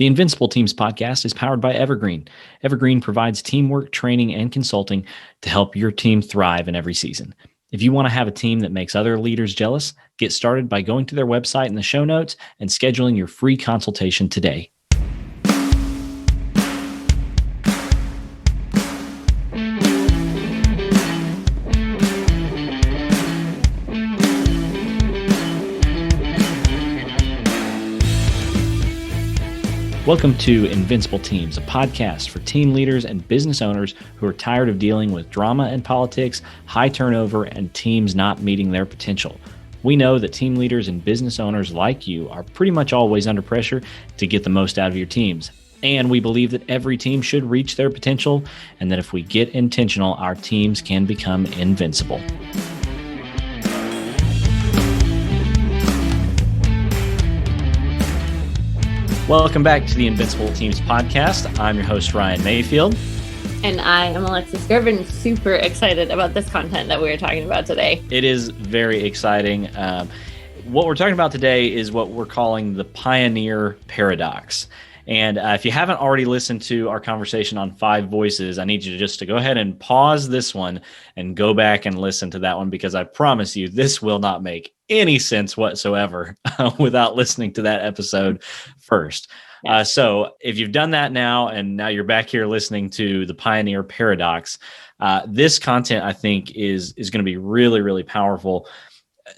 The Invincible Teams podcast is powered by Evergreen. Evergreen provides teamwork, training, and consulting to help your team thrive in every season. If you want to have a team that makes other leaders jealous, get started by going to their website in the show notes and scheduling your free consultation today. Welcome to Invincible Teams, a podcast for team leaders and business owners who are tired of dealing with drama and politics, high turnover, and teams not meeting their potential. We know that team leaders and business owners like you are pretty much always under pressure to get the most out of your teams. And we believe that every team should reach their potential, and that if we get intentional, our teams can become invincible. Welcome back to the Invincible Teams podcast. I'm your host, Ryan Mayfield. And I am Alexis Gervin, super excited about this content that we're talking about today. It is very exciting. What we're talking about today is what we're calling the pioneer paradox. And if you haven't already listened to our conversation on 5 voices, I need you to go ahead and pause this one and go back and listen to that one, because I promise you this will not make any sense whatsoever without listening to that episode first. So if you've done that now, and now you're back here listening to the pioneer paradox, this content I think is going to be really, really powerful.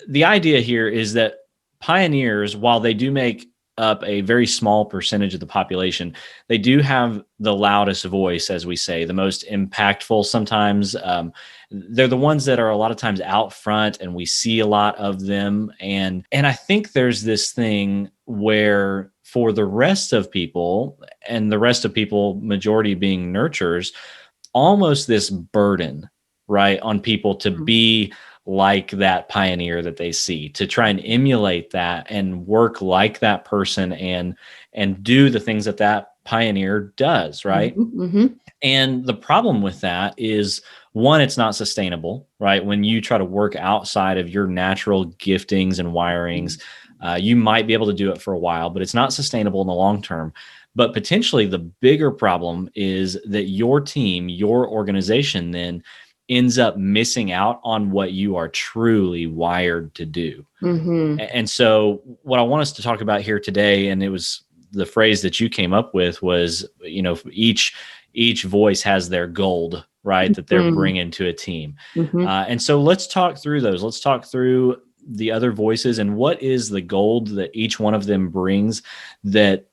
The idea here is that pioneers, while they do make up a very small percentage of the population, they do have the loudest voice, as we say, the most impactful sometimes. They're the ones that are a lot of times out front, and we see a lot of them. And I think there's this thing where for the rest of people, and the rest of people, majority being nurturers, almost this burden, right, on people to be like that pioneer that they see, to try and emulate that and work like that person and do the things that that pioneer does, right? Mm-hmm. And the problem with that is, one, it's not sustainable, right? When you try to work outside of your natural giftings and wirings, you might be able to do it for a while, but it's not sustainable in the long term. But potentially the bigger problem is that your team, your organization then ends up missing out on what you are truly wired to do. Mm-hmm. And so what I want us to talk about here today, and it was the phrase that you came up with, was, each voice has their gold, right, that they're bringing to a team. Mm-hmm. And so let's talk through those. Let's talk through the other voices and what is the gold that each one of them brings, that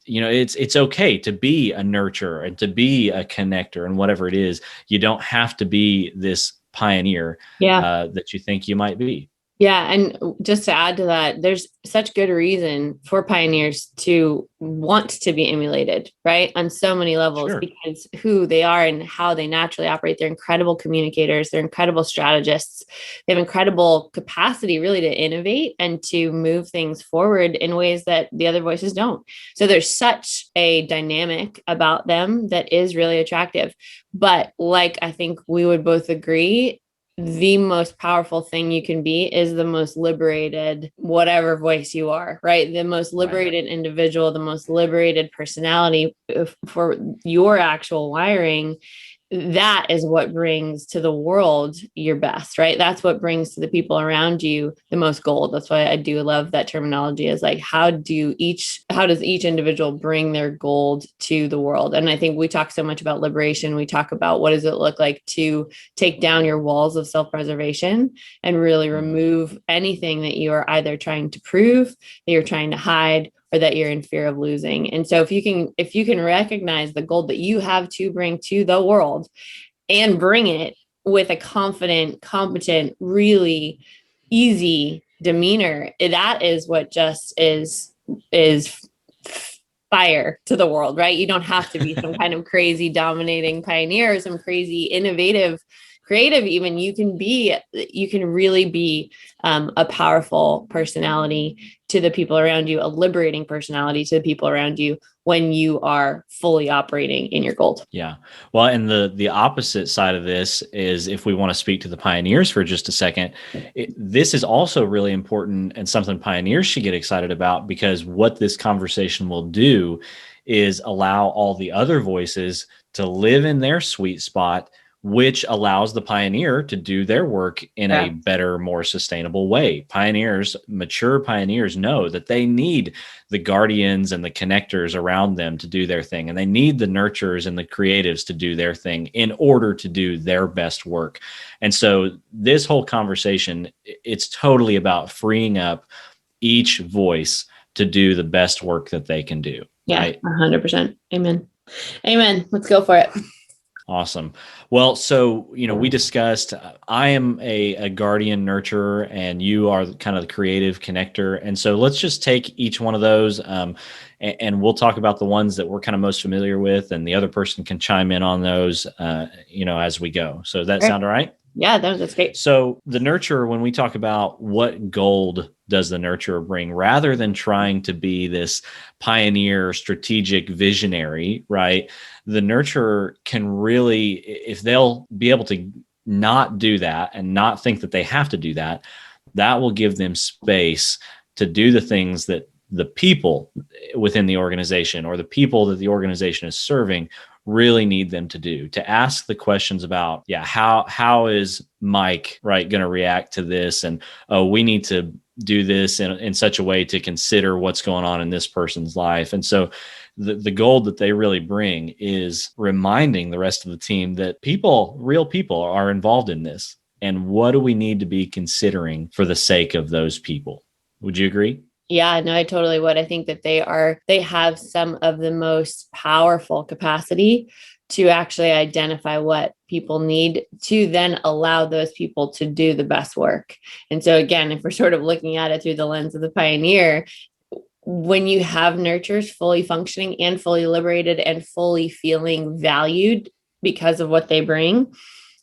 it's okay to be a nurturer and to be a connector and whatever it is. You don't have to be this pioneer that you think you might be. Yeah. And just to add to that, there's such good reason for pioneers to want to be emulated, right? On so many levels, Sure. Because who they are and how they naturally operate. They're incredible communicators. They're incredible strategists. They have incredible capacity really to innovate and to move things forward in ways that the other voices don't. So there's such a dynamic about them that is really attractive. But like, I think we would both agree, the most powerful thing you can be is the most liberated, whatever voice you are, right? The most liberated individual, the most liberated personality for your actual wiring. That is what brings to the world your best, right? That's what brings to the people around you the most gold. That's why I do love that terminology, is like, how does each individual bring their gold to the world? And I think we talk so much about liberation. We talk about what does it look like to take down your walls of self-preservation and really remove anything that you are either trying to prove, that you're trying to hide, or that you're in fear of losing. And so if you can recognize the gold that you have to bring to the world and bring it with a confident, competent, really easy demeanor, that is what just is fire to the world, right? You don't have to be some kind of crazy dominating pioneer or some crazy innovative creative, even you can really be a powerful personality to the people around you, a liberating personality to the people around you when you are fully operating in your gold. Yeah. Well, and the opposite side of this is, if we want to speak to the pioneers for just a second, this is also really important and something pioneers should get excited about, because what this conversation will do is allow all the other voices to live in their sweet spot, which allows the pioneer to do their work in a better, more sustainable way. Mature pioneers know that they need the guardians and the connectors around them to do their thing. And they need the nurturers and the creatives to do their thing in order to do their best work. And so this whole conversation, it's totally about freeing up each voice to do the best work that they can do. Yeah, right? 100%. Amen. Amen. Let's go for it. Awesome. Well, so, we discussed, I am a guardian nurturer and you are kind of the creative connector. And so let's just take each one of those and we'll talk about the ones that we're kind of most familiar with, and the other person can chime in on those, as we go. So does that sound all right? Yeah, that's great. So the nurturer, when we talk about what gold does the nurturer bring, rather than trying to be this pioneer, strategic visionary, right? The nurturer can really, if they'll be able to not do that and not think that they have to do that, that will give them space to do the things that the people within the organization or the people that the organization is serving really need them to do, to ask the questions about, how is Mike, right, going to react to this? And we need to do this in such a way to consider what's going on in this person's life. And so the gold that they really bring is reminding the rest of the team that real people are involved in this. And what do we need to be considering for the sake of those people? Would you agree? Yeah, no, I totally would. I think that they have some of the most powerful capacity to actually identify what people need to then allow those people to do the best work. And so again, if we're sort of looking at it through the lens of the pioneer, when you have nurturers fully functioning and fully liberated and fully feeling valued because of what they bring,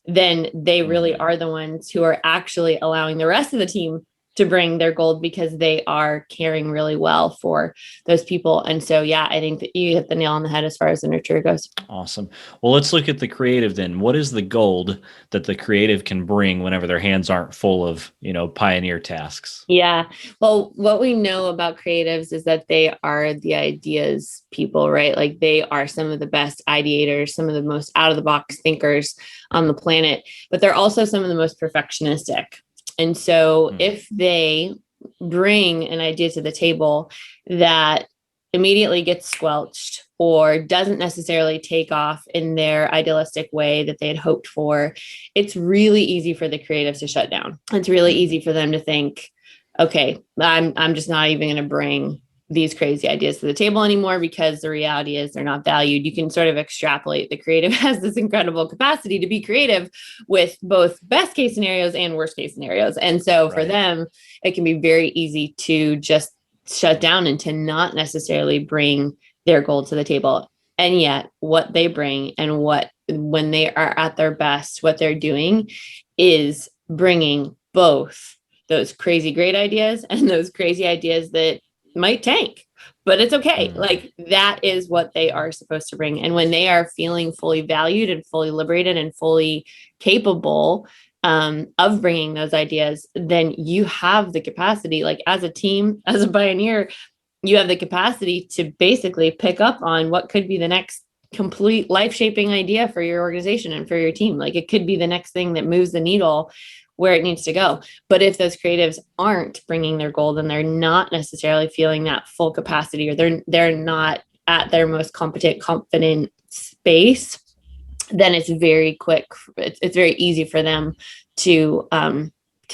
then they really are the ones who are actually allowing the rest of the team to bring their gold, because they are caring really well for those people. And so, yeah, I think that you hit the nail on the head as far as the nurturer goes. Awesome. Well, let's look at the creative then. What is the gold that the creative can bring whenever their hands aren't full of, pioneer tasks? Yeah. Well, what we know about creatives is that they are the ideas people, right? Like they are some of the best ideators, some of the most out of the box thinkers on the planet, but they're also some of the most perfectionistic. And so if they bring an idea to the table that immediately gets squelched or doesn't necessarily take off in their idealistic way that they had hoped for, it's really easy for the creatives to shut down. It's really easy for them to think, okay, I'm just not even going to bring these crazy ideas to the table anymore, because the reality is they're not valued. You can sort of extrapolate. The creative has this incredible capacity to be creative with both best case scenarios and worst case scenarios. And so for them, it can be very easy to just shut down and to not necessarily bring their goal to the table. And yet what they bring and when they are at their best, what they're doing is bringing both those crazy great ideas and those crazy ideas that might tank, but it's okay. Like that is what they are supposed to bring. And when they are feeling fully valued and fully liberated and fully capable of bringing those ideas, then you have the capacity, like as a team, as a pioneer, you have the capacity to basically pick up on what could be the next complete life-shaping idea for your organization and for your team. Like it could be the next thing that moves the needle where it needs to go. But if those creatives aren't bringing their gold and they're not necessarily feeling that full capacity, or they're not at their most confident space, then it's very quick. It's very easy for them to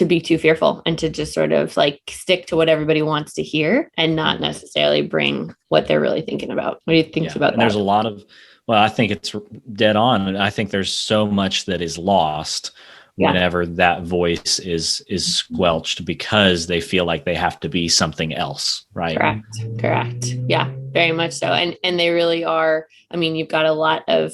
be too fearful and to just sort of like stick to what everybody wants to hear and not necessarily bring what they're really thinking about. What do you think about that? There's a lot of, I think it's dead on. I think there's so much that is lost whenever that voice is squelched because they feel like they have to be something else, right? Correct. Yeah, very much so. And they really are. I mean, you've got a lot of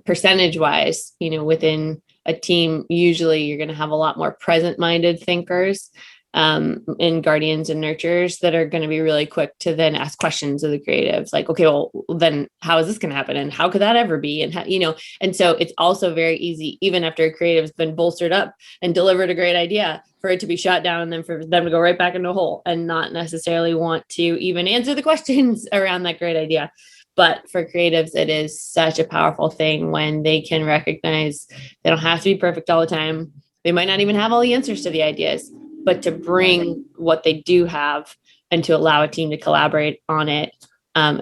percentage wise, within a team, usually you're going to have a lot more present-minded thinkers in guardians and nurturers that are going to be really quick to then ask questions of the creatives, like, okay, well, then how is this going to happen? And how could that ever be? And how, and so it's also very easy, even after a creative's been bolstered up and delivered a great idea, for it to be shot down and then for them to go right back into a hole and not necessarily want to even answer the questions around that great idea. But for creatives, it is such a powerful thing when they can recognize they don't have to be perfect all the time. They might not even have all the answers to the ideas, but to bring what they do have and to allow a team to collaborate on it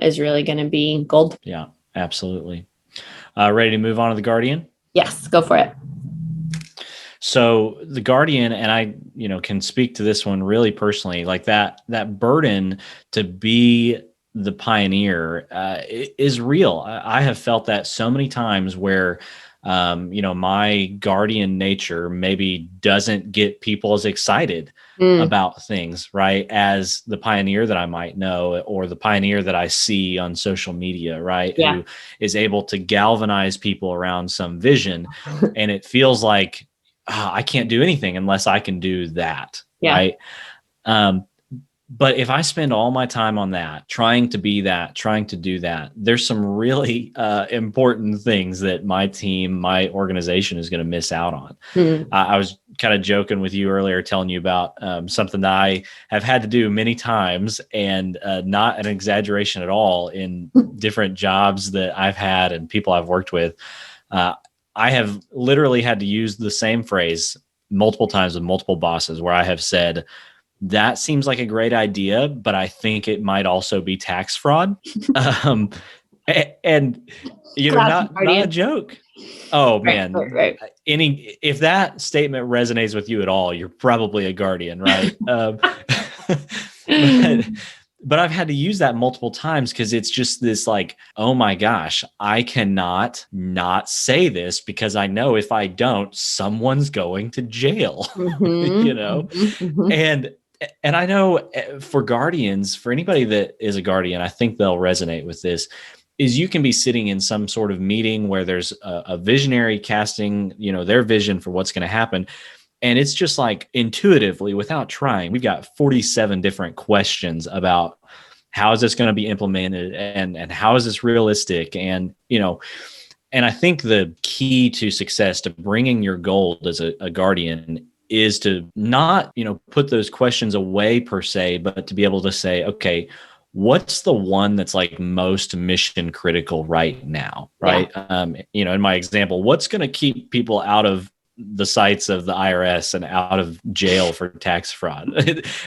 is really going to be gold. Yeah, absolutely. Ready to move on to the Guardian? Yes, go for it. So the Guardian, and I, can speak to this one really personally, like that burden to be the pioneer is real. I have felt that so many times where, my guardian nature maybe doesn't get people as excited about things, right, as the pioneer that I might know, or the pioneer that I see on social media, right, who is able to galvanize people around some vision. And it feels like, I can't do anything unless I can do that, right? But if I spend all my time on that, trying to be that, trying to do that, there's some really important things that my team, my organization is going to miss out on. I was kind of joking with you earlier, telling you about something that I have had to do many times, and not an exaggeration at all, in different jobs that I've had and people I've worked with. I have literally had to use the same phrase multiple times with multiple bosses, where I have said, that seems like a great idea, but I think it might also be tax fraud. And not a joke. Oh man. Right. If that statement resonates with you at all, you're probably a guardian, right? But I've had to use that multiple times, because it's just this like, oh my gosh, I cannot not say this, because I know if I don't, someone's going to jail, And I know for guardians, for anybody that is a guardian, I think they'll resonate with this, is you can be sitting in some sort of meeting where there's a visionary casting, their vision for what's going to happen. And it's just like intuitively, without trying, we've got 47 different questions about how is this going to be implemented, and how is this realistic? And, and I think the key to success, to bringing your gold as a guardian, is to not, put those questions away per se, but to be able to say, okay, what's the one that's like most mission critical right now? Right. In my example, what's going to keep people out of the sights of the IRS and out of jail for tax fraud?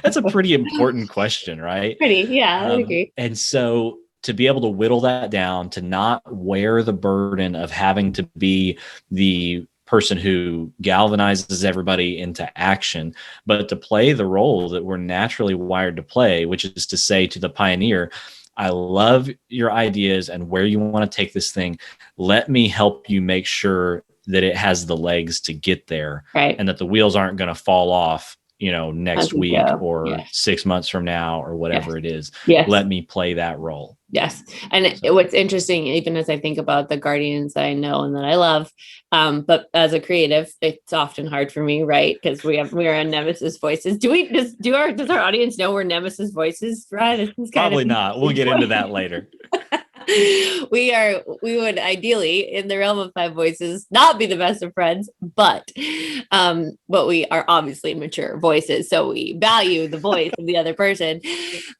That's a pretty important question, right? I agree. And so to be able to whittle that down, to not wear the burden of having to be the person who galvanizes everybody into action, but to play the role that we're naturally wired to play, which is to say to the pioneer, I love your ideas and where you want to take this thing. Let me help you make sure that it has the legs to get there, right, and that the wheels aren't going to fall off, next week or 6 months from now, or whatever it is. Let me play that role. Yes. And what's interesting, even as I think about the guardians that I know and that I love, but as a creative, it's often hard for me, right? Because we are on nemesis voices. Does our audience know we're nemesis voices, right? Probably not. We'll get into that later. We would ideally, in the realm of five voices, not be the best of friends, but we are obviously mature voices, so we value the voice of the other person.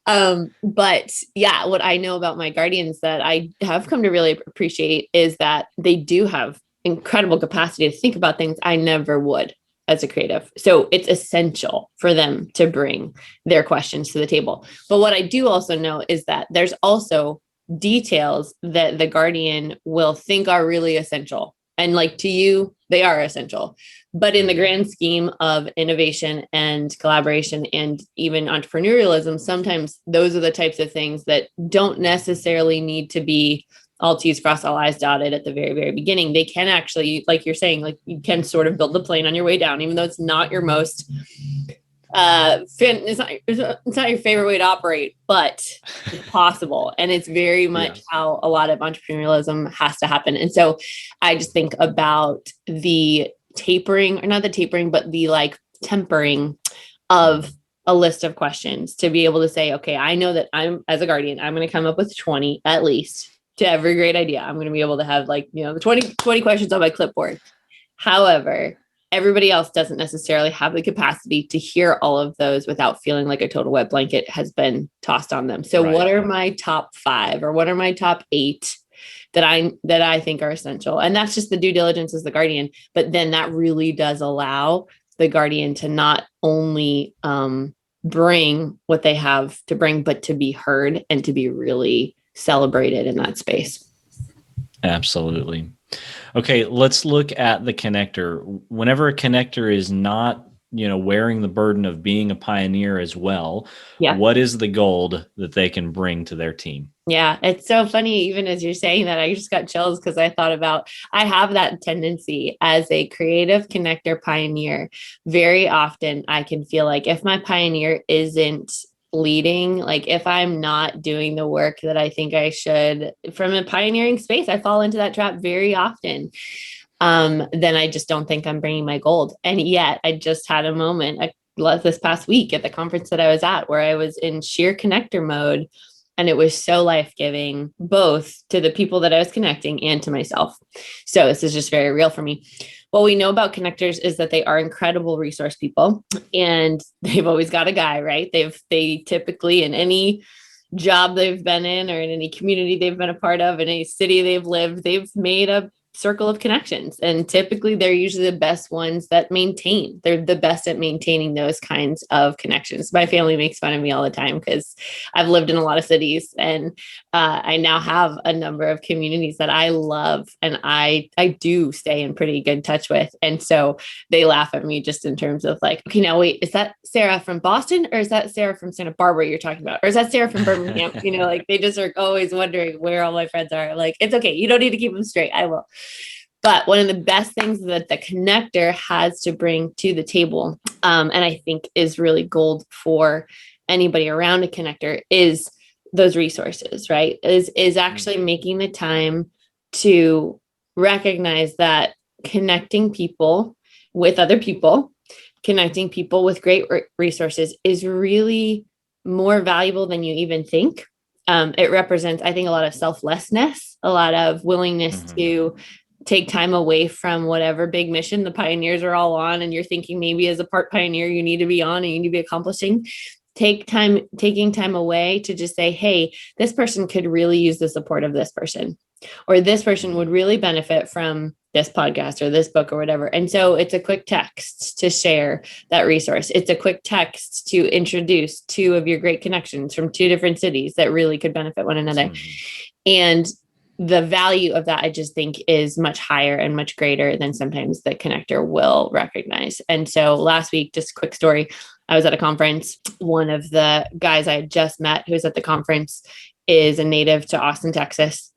But yeah, what I know about my guardians that I have come to really appreciate is that they do have incredible capacity to think about things I never would as a creative. So it's essential for them to bring their questions to the table. But what I do also know is that there's also details that the guardian will think are really essential. And like to you, they are essential. But in the grand scheme of innovation and collaboration and even entrepreneurialism, sometimes those are the types of things that don't necessarily need to be all T's crossed, all I's dotted at the very, very beginning. They can actually, like you're saying, like you can sort of build the plane on your way down, even though it's not your most it's not your favorite way to operate, but it's possible. And it's very much how a lot of entrepreneurialism has to happen. And so I just think about the tapering, or not the tapering, but the like tempering of a list of questions to be able to say, okay, I know that I'm, as a guardian, I'm going to come up with 20 at least to every great idea. I'm going to be able to have like, the 20 questions on my clipboard. However, everybody else doesn't necessarily have the capacity to hear all of those without feeling like a total wet blanket has been tossed on them. So what are my top 5 or what are my top 8 that I think are essential? And that's just the due diligence as the guardian. But then that really does allow the guardian to not only bring what they have to bring, but to be heard and to be really celebrated in that space. Absolutely. Okay, let's look at the connector. Whenever a connector is not, wearing the burden of being a pioneer as well, what is the gold that they can bring to their team? Yeah, it's so funny. Even as you're saying that, I just got chills because I thought about, I have that tendency as a creative connector pioneer. Very often I can feel like if my pioneer isn't leading, like if I'm not doing the work that I think I should from a pioneering space, I fall into that trap very often. Then I just don't think I'm bringing my gold. And yet I just had a moment this past week at the conference that I was at where I was in sheer connector mode. And it was so life-giving, both to the people that I was connecting and to myself. So this is just very real for me. What we know about connectors is that they are incredible resource people, and they've always got a guy, right? They typically, in any job they've been in or in any community they've been a part of, in any city they've lived, they've made a circle of connections. And typically they're usually the best ones that maintain. They're the best at maintaining those kinds of connections. My family makes fun of me all the time because I've lived in a lot of cities, and I now have a number of communities that I love and I do stay in pretty good touch with. And so they laugh at me just in terms of like, okay, now wait, is that Sarah from Boston or is that Sarah from Santa Barbara you're talking about? Or is that Sarah from Birmingham? Like they just are always wondering where all my friends are. Like, it's okay. You don't need to keep them straight. I will. But one of the best things that the connector has to bring to the table, and I think is really gold for anybody around a connector, is those resources, right? Is actually making the time to recognize that connecting people with other people, connecting people with great resources is really more valuable than you even think. It represents, I think, a lot of selflessness, a lot of willingness to take time away from whatever big mission the pioneers are all on. And you're thinking maybe as a part pioneer, you need to be on and you need to be accomplishing. Taking time away to just say, hey, this person could really use the support of this person, or this person would really benefit from this podcast or this book or whatever. And so it's a quick text to share that resource. It's a quick text to introduce 2 of your great connections from 2 different cities that really could benefit one another. And the value of that, I just think, is much higher and much greater than sometimes the connector will recognize. And so last week, just a quick story, I was at a conference. One of the guys I had just met who was at the conference is a native to Austin, Texas,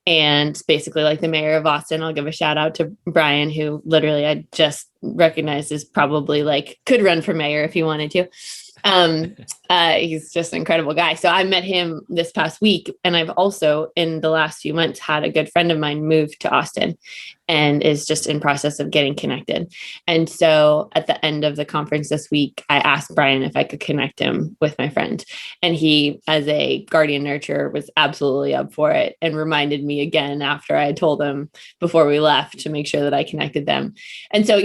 and basically like the mayor of Austin. I'll give a shout out to Brian, who literally I just recognized as probably like could run for mayor if he wanted to. He's just an incredible guy. So I met him this past week, and I've also in the last few months had a good friend of mine move to Austin and is just in process of getting connected. And so at the end of the conference this week, I asked Brian if I could connect him with my friend, and he, as a guardian nurturer, was absolutely up for it and reminded me again after I told him before we left to make sure that I connected them. And so,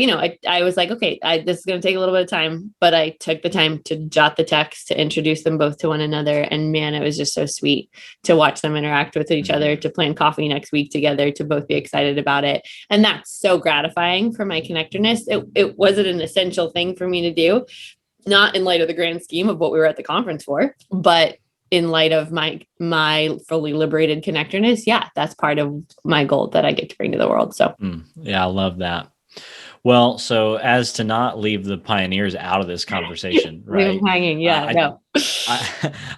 I was like, okay, this is going to take a little bit of time, but I took the time to jot the text to introduce them both to one another. And man, it was just so sweet to watch them interact with each other, to plan coffee next week together, to both be excited about it. And that's so gratifying for my connectedness. It wasn't an essential thing for me to do, not in light of the grand scheme of what we were at the conference for, but in light of my fully liberated connectedness. Yeah, that's part of my goal that I get to bring to the world. So yeah, I love that. Well, so as to not leave the pioneers out of this conversation, right? Leave them hanging. Yeah, no.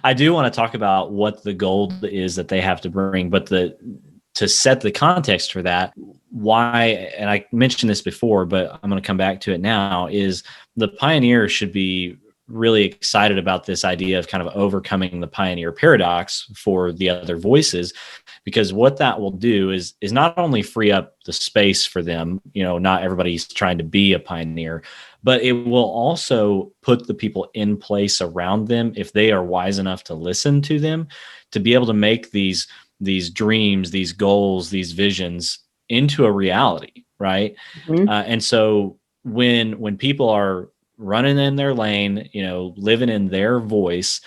I do want to talk about what the goal is that they have to bring, but to set the context for that, why, and I mentioned this before, but I'm going to come back to it now, is the pioneer should be really excited about this idea of kind of overcoming the pioneer paradox for the other voices, because what that will do is not only free up the space for them, not everybody's trying to be a pioneer, but it will also put the people in place around them, if they are wise enough to listen to them, to be able to make these dreams, these goals, these visions into a reality, right? Mm-hmm. And so when people are running in their lane, living in their voice,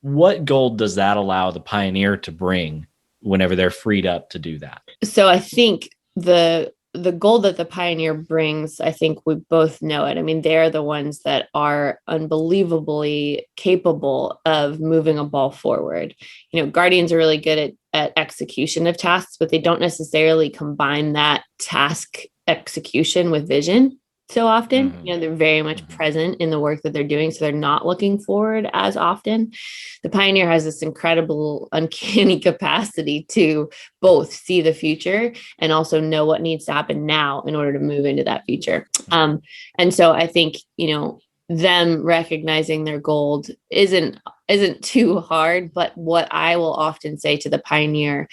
what gold does that allow the pioneer to bring whenever they're freed up to do that? So I think the goal that the pioneer brings, I think we both know it. I mean, they're the ones that are unbelievably capable of moving a ball forward. Guardians are really good at execution of tasks, but they don't necessarily combine that task execution with vision so often. Mm-hmm. They're very much present in the work that they're doing, so they're not looking forward as often. The pioneer has this incredible, uncanny capacity to both see the future and also know what needs to happen now in order to move into that future. And so I think, them recognizing their gold isn't too hard, but what I will often say to the pioneer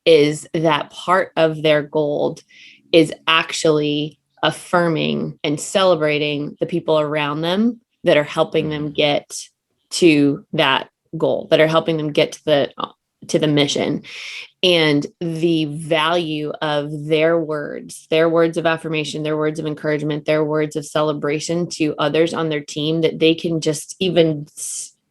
is that part of their gold is actually affirming and celebrating the people around them that are helping them get to that goal, that are helping them get to the mission. And the value of their words of affirmation, their words of encouragement, their words of celebration to others on their team, that they can just even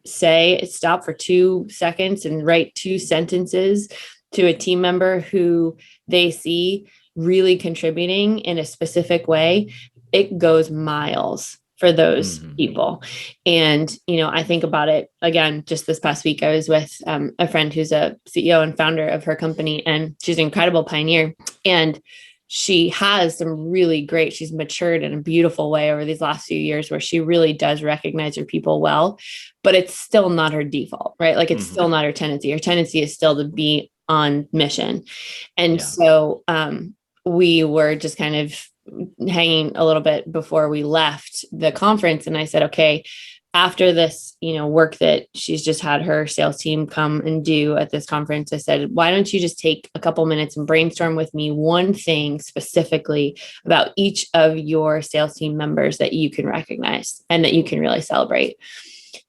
say, stop for 2 seconds and write 2 sentences to a team member who they see really contributing in a specific way. It goes miles for those people. And, I think about it again, just this past week, I was with a friend who's a CEO and founder of her company, and she's an incredible pioneer. And she has some really great, she's matured in a beautiful way over these last few years, where she really does recognize her people well, but it's still not her default, right? Like it's still not her tendency. Her tendency is still to be on mission. And so we were just kind of hanging a little bit before we left the conference. And I said, okay, after this, work that she's just had her sales team come and do at this conference, I said, why don't you just take a couple minutes and brainstorm with me one thing specifically about each of your sales team members that you can recognize and that you can really celebrate.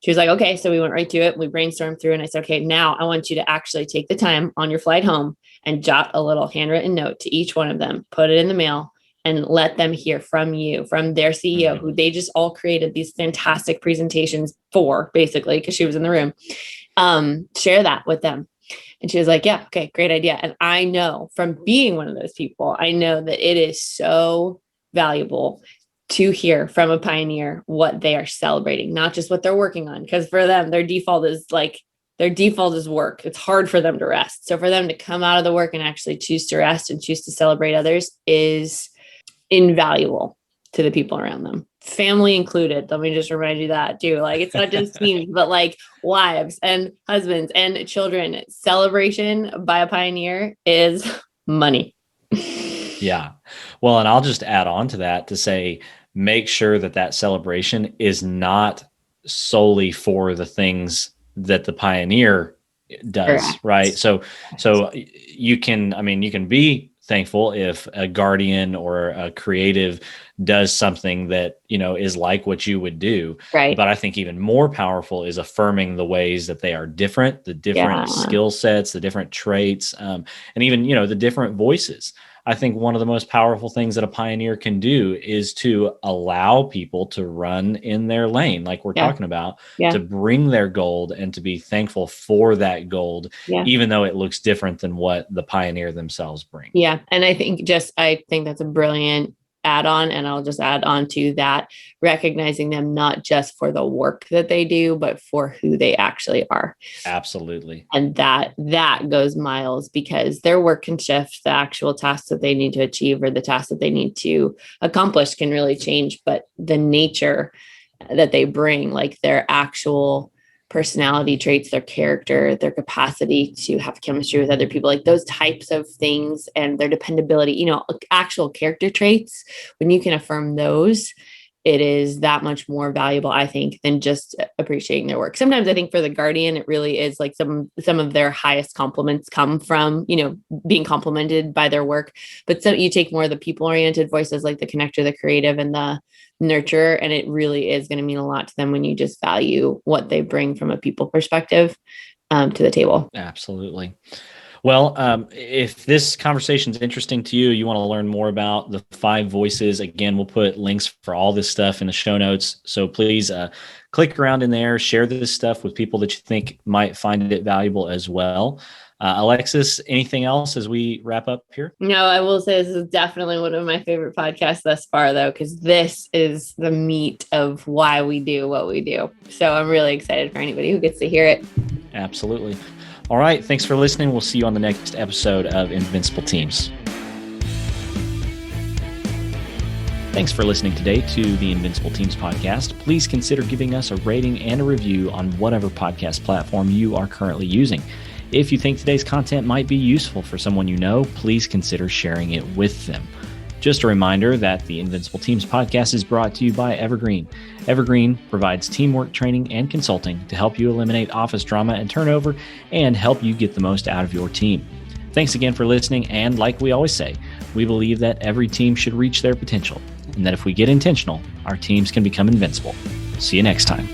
She was like, okay. So we went right to it. We brainstormed through, and I said, okay, now I want you to actually take the time on your flight home and jot a little handwritten note to each one of them, put it in the mail, and let them hear from you, from their CEO, who they just all created these fantastic presentations for, basically, because she was in the room. Share that with them. And she was like, yeah, okay, great idea. And I know from being one of those people, I know that it is so valuable to hear from a pioneer what they are celebrating, not just what they're working on. Because for them, their default is work. It's hard for them to rest. So for them to come out of the work and actually choose to rest and choose to celebrate others is invaluable to the people around them, family included. Let me just remind you that too. Like, it's not just teams, but like wives and husbands and children. Celebration by a pioneer is money. Yeah. Well, and I'll just add on to that to say, make sure that celebration is not solely for the things that the pioneer does. Correct. Right. So you can be thankful if a guardian or a creative does something that, is like what you would do. Right. But I think even more powerful is affirming the ways that they are different, the different skill sets, the different traits, and even, the different voices. I think one of the most powerful things that a pioneer can do is to allow people to run in their lane, like we're talking about, to bring their gold and to be thankful for that gold, even though it looks different than what the pioneer themselves bring. Yeah. And I think that's a brilliant add-on. And I'll just add on to that, recognizing them not just for the work that they do, but for who they actually are. Absolutely. And that goes miles, because their work can shift. The actual tasks that they need to achieve or the tasks that they need to accomplish can really change, but the nature that they bring, like their actual personality traits, their character, their capacity to have chemistry with other people, like those types of things, and their dependability, actual character traits, when you can affirm those, it is that much more valuable, I think, than just appreciating their work. Sometimes I think for the guardian, it really is like some of their highest compliments come from, being complimented by their work. But so you take more of the people-oriented voices, like the connector, the creative, and the nurturer, and it really is going to mean a lot to them when you just value what they bring from a people perspective to the table. Absolutely. Well, if this conversation is interesting to you, you want to learn more about the 5 voices, again, we'll put links for all this stuff in the show notes. So please click around in there, share this stuff with people that you think might find it valuable as well. Alexis, anything else as we wrap up here? No, I will say this is definitely one of my favorite podcasts thus far, though, because this is the meat of why we do what we do. So I'm really excited for anybody who gets to hear it. Absolutely. All right. Thanks for listening. We'll see you on the next episode of Invincible Teams. Thanks for listening today to the Invincible Teams podcast. Please consider giving us a rating and a review on whatever podcast platform you are currently using. If you think today's content might be useful for someone you know, please consider sharing it with them. Just a reminder that the Invincible Teams podcast is brought to you by Evergreen. Evergreen provides teamwork training and consulting to help you eliminate office drama and turnover and help you get the most out of your team. Thanks again for listening, and like we always say, we believe that every team should reach their potential, and that if we get intentional, our teams can become invincible. See you next time.